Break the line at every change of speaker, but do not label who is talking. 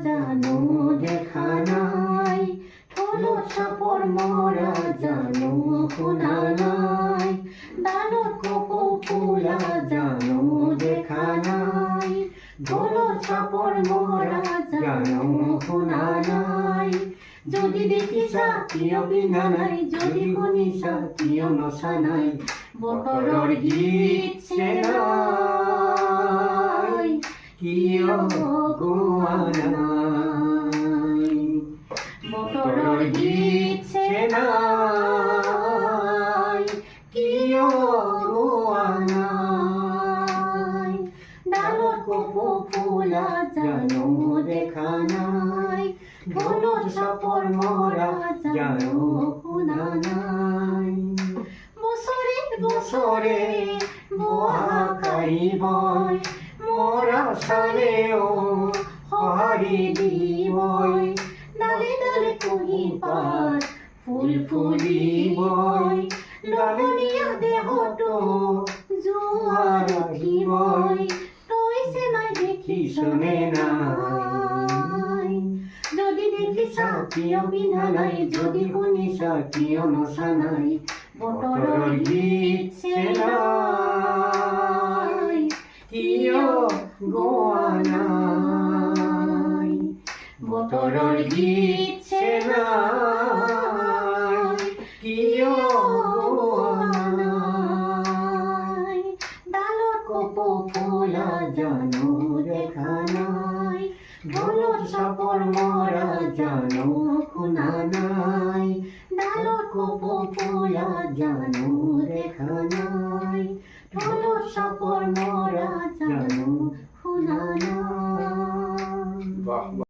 জানো দেখা নাই, ঢোলত চাপৰ মৰা জানো শুনা নাই, ডালত কপৌ ফুলা জানো দেখা নাই, ঢোলত চাপৰ মৰা জানো শুনা নাই। যদি দেখিছা কিয় পিন্ধা নাই, যদি শুনিছা কিয় নচা নাই, বতৰৰ গীত চেনাই কিয় গোৱা নাই, বতৰৰ গীত চেনাই কিয় গোৱা নাই। ডালত কপৌ ফুলা জানো দেখা নাই, ঢোলত চাপৰ মৰা জানো শুনা নাই। বছৰে বছৰে বহাগ আহিবই, মৰা চালেও সঁহাৰি দিবই, ডালে ডালে কুঁহি পাত ফুল ফুলিবই, লঘনীয়া দেহতো জোৱাৰ ৰাখিবই, তই নাই দেখিছনে নাই। যদি দেখিছা কিয় পিন্ধা নাই, যদি শুনিছা কিয় নচা নাই, বতৰৰ গীত চেনাই কিয় গোৱা নাই, বতৰৰ গীত চেনাই কিয় গোৱা নাই। ডালত কপৌ ফুলা জানো দেখা নাই, ঢোলত চাপৰ মৰা জানো শুনা নাই, ডালত কপৌ ফুলা জানো দেখা নাই, ঢোলত চাপৰ মৰা জানো শুনা নাই।